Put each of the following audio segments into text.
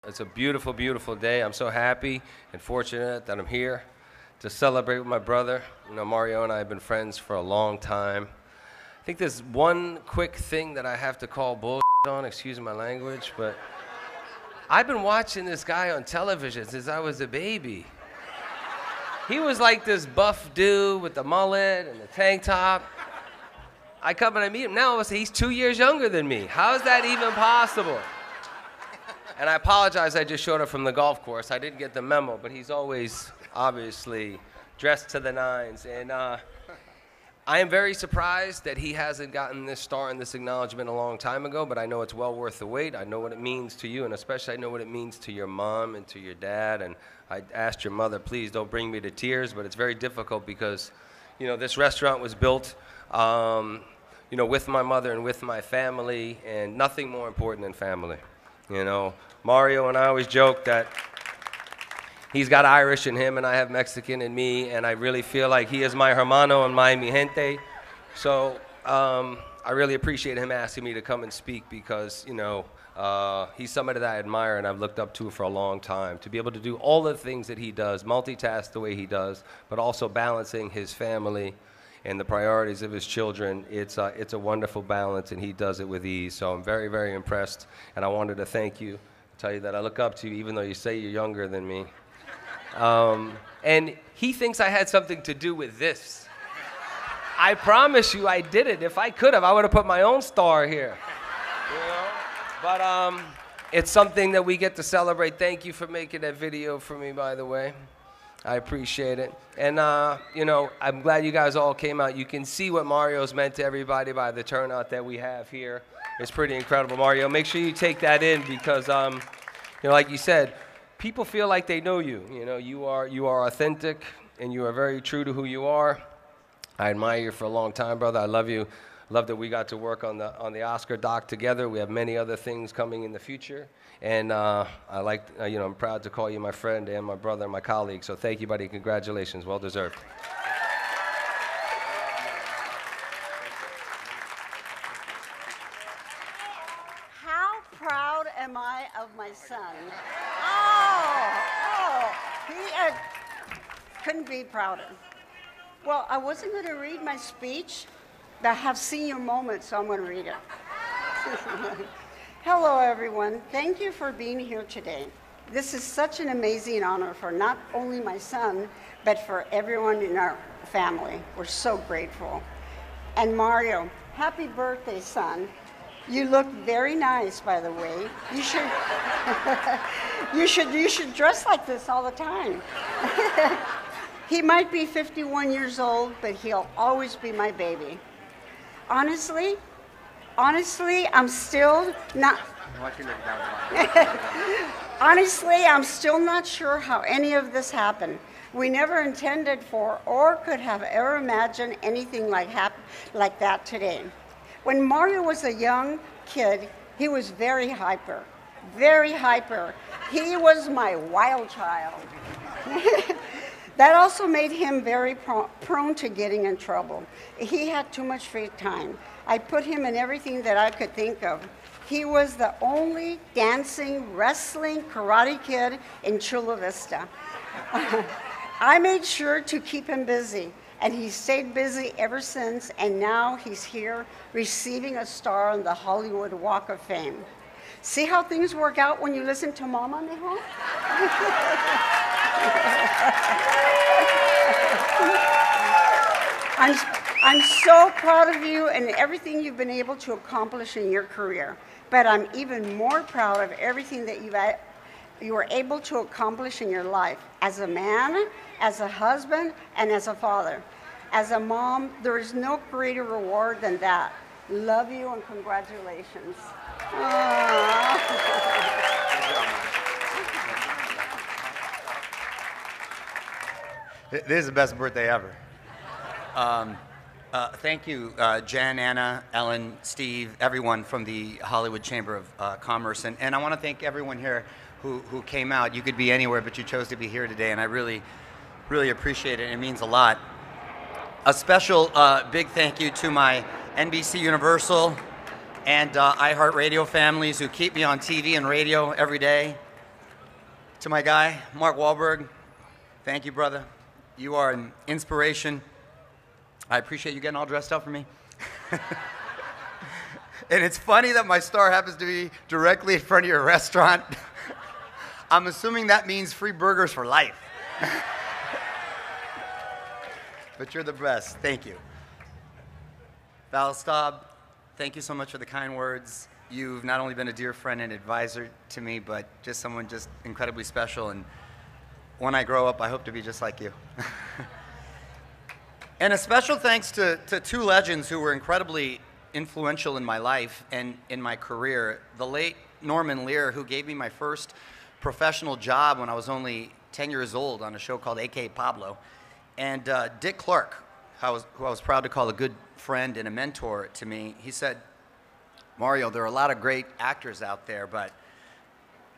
It's a beautiful, beautiful day. I'm so happy and fortunate that I'm here to celebrate with my brother. You know, Mario and I have been friends for a long time. I think there's one quick thing that I have to call bullshit on, excuse my language, but I've been watching this guy on television since I was a baby. He was like this buff dude with the mullet and the tank top. I come and I meet him now, he's 2 years younger than me. How is that even possible? And I apologize, I just showed up from the golf course. I didn't get the memo, but he's always, obviously, dressed to the nines. And I am very surprised that he hasn't gotten this star and this acknowledgement a long time ago, but I know it's well worth the wait. I know what it means to you, and especially I know what it means to your mom and to your dad. And I asked your mother, please don't bring me to tears, but it's very difficult because, you know, this restaurant was built, you know, with my mother and with my family, and nothing more important than family. You know, Mario and I always joke that he's got Irish in him and I have Mexican in me, and I really feel like he is my hermano and mi gente. So I really appreciate him asking me to come and speak because, you know, he's somebody that I admire and I've looked up to for a long time. To be able to do all the things that he does, multitask the way he does, but also balancing his family and the priorities of his children, it's a wonderful balance, and he does it with ease. So I'm very, very impressed, and I wanted to thank you, tell you that I look up to you, even though you say you're younger than me. And he thinks I had something to do with this. I promise you I didn't. If I could have, I would have put my own star here. You know? But it's something that we get to celebrate. Thank you for making that video for me, by the way. I appreciate it. And, you know, I'm glad you guys all came out. You can see what Mario's meant to everybody by the turnout that we have here. It's pretty incredible, Mario. Make sure you take that in because, you know, like you said, people feel like they know you. You know, you are authentic, and you are very true to who you are. I admire you for a long time, brother. I love you. Love that we got to work on the Oscar doc together. We have many other things coming in the future. And you know, I'm proud to call you my friend and my brother and my colleague. So thank you, buddy. Congratulations. Well deserved. How proud am I of my son? He couldn't be prouder. Well, I wasn't going to read my speech, but I have senior moments, so I'm going to read it. Hello, everyone. Thank you for being here today. This is such an amazing honor for not only my son, but for everyone in our family. We're so grateful. And Mario, happy birthday, son. You look very nice, by the way. You should, you should dress like this all the time. He might be 51 years old, but he'll always be my baby. Honestly, I'm still not. Honestly, I'm still not sure how any of this happened. We never intended for or could have ever imagined anything like that today. When Mario was a young kid, he was very hyper, very hyper. He was my wild child. That also made him very prone to getting in trouble. He had too much free time. I put him in everything that I could think of. He was the only dancing, wrestling, karate kid in Chula Vista. I made sure to keep him busy, and he stayed busy ever since, and now he's here receiving a star on the Hollywood Walk of Fame. See how things work out when you listen to Mama, mijo? I'm so proud of you and everything you've been able to accomplish in your career, but I'm even more proud of everything that you were able to accomplish in your life as a man, as a husband, and as a father. As a mom, there is no greater reward than that. Love you and congratulations. This is the best birthday ever. Thank you, Jen, Anna, Ellen, Steve, everyone from the Hollywood Chamber of Commerce. And I want to thank everyone here who came out. You could be anywhere, but you chose to be here today, and I really, really appreciate it. It means a lot. A special big thank you to my NBC Universal and iHeartRadio families who keep me on TV and radio every day. To my guy, Mark Wahlberg, thank you, brother. You are an inspiration. I appreciate you getting all dressed up for me. And it's funny that my star happens to be directly in front of your restaurant. I'm assuming that means free burgers for life. But you're the best. Thank you. Val Staub, thank you so much for the kind words. You've not only been a dear friend and advisor to me, but just someone just incredibly special. And when I grow up, I hope to be just like you. And a special thanks to two legends who were incredibly influential in my life and in my career. The late Norman Lear, who gave me my first professional job when I was only 10 years old on a show called A.K. Pablo. And Dick Clark, who I was proud to call a good friend and a mentor to me. He said, Mario, there are a lot of great actors out there, but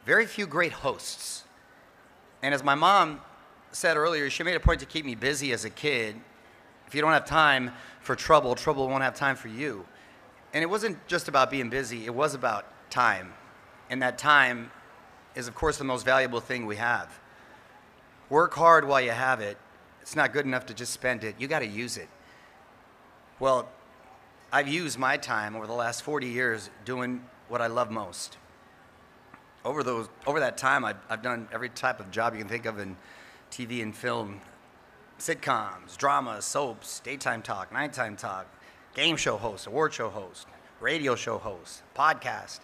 very few great hosts. And as my mom said earlier, she made a point to keep me busy as a kid. If you don't have time for trouble, trouble won't have time for you. And it wasn't just about being busy, it was about time. And that time is, of course, the most valuable thing we have. Work hard while you have it. It's not good enough to just spend it. You got to use it. Well, I've used my time over the last 40 years doing what I love most. Over that time, I've done every type of job you can think of in TV and film. Sitcoms, dramas, soaps, daytime talk, nighttime talk, game show host, award show host, radio show host, podcast.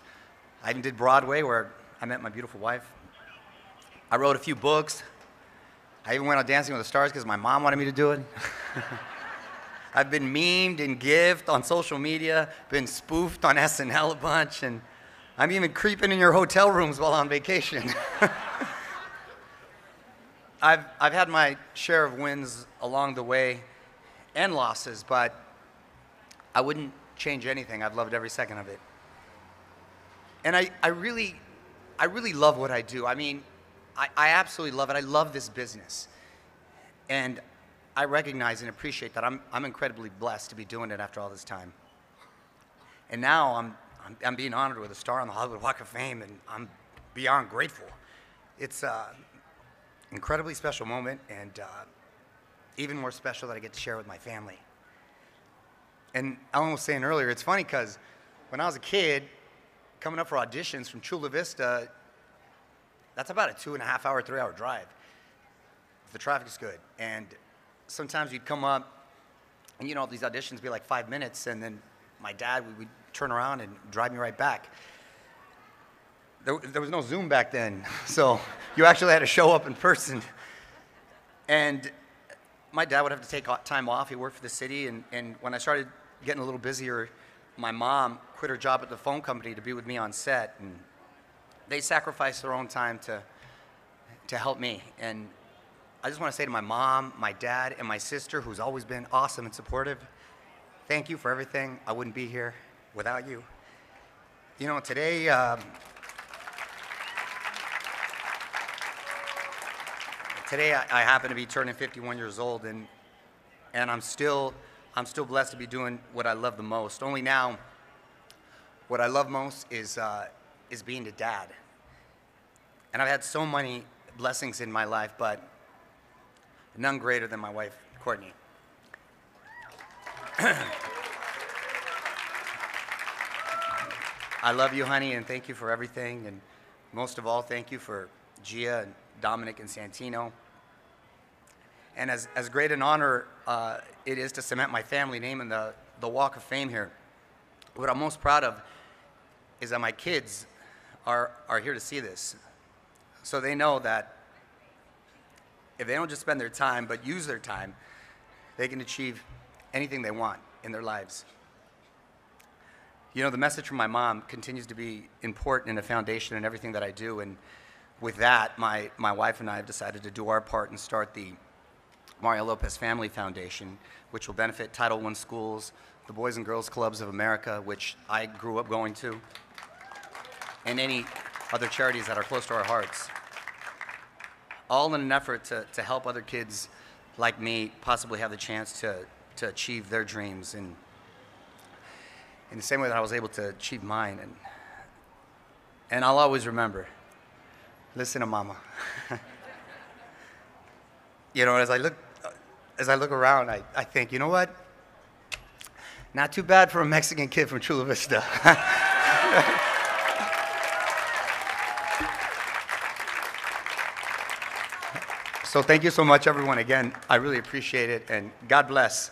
I even did Broadway, where I met my beautiful wife. I wrote a few books. I even went on Dancing with the Stars because my mom wanted me to do it. I've been memed and gifted on social media, been spoofed on SNL a bunch, and I'm even creeping in your hotel rooms while on vacation. I've had my share of wins along the way and losses, but I wouldn't change anything. I've loved every second of it. And I really love what I do. I mean, I absolutely love it. I love this business. And I recognize and appreciate that I'm incredibly blessed to be doing it after all this time. And now I'm being honored with a star on the Hollywood Walk of Fame, and I'm beyond grateful. It's an incredibly special moment, and even more special that I get to share with my family. And Ellen was saying earlier, it's funny because when I was a kid, coming up for auditions from Chula Vista, that's about a 2.5 hour, 3 hour drive, if the traffic's good. And sometimes you'd come up, and you know, these auditions would be like 5 minutes, and then my dad would turn around and drive me right back. There was no Zoom back then, so you actually had to show up in person. And my dad would have to take time off. He worked for the city, and when I started getting a little busier, my mom quit her job at the phone company to be with me on set, and they sacrificed their own time to help me. And I just want to say to my mom, my dad, and my sister, who's always been awesome and supportive, thank you for everything. I wouldn't be here without you. You know, today, today I happen to be turning 51 years old, and I'm still blessed to be doing what I love the most. Only now, what I love most is being a dad. And I've had so many blessings in my life, but none greater than my wife, Courtney. I love you, honey, and thank you for everything. And most of all, thank you for Gia and Dominic and Santino. And as great an honor it is to cement my family name in the Walk of Fame here, what I'm most proud of is that my kids are here to see this. So they know that if they don't just spend their time, but use their time, they can achieve anything they want in their lives. You know, the message from my mom continues to be important and a foundation in everything that I do. And with that, my wife and I have decided to do our part and start the Mario Lopez Family Foundation, which will benefit Title I schools, the Boys and Girls Clubs of America, which I grew up going to, and any other charities that are close to our hearts. All in an effort to help other kids like me possibly have the chance to achieve their dreams in the same way that I was able to achieve mine. And I'll always remember Listen to mama. You know, as I look around, I think, you know what? Not too bad for a Mexican kid from Chula Vista. So thank you so much, everyone. Again, I really appreciate it, and God bless.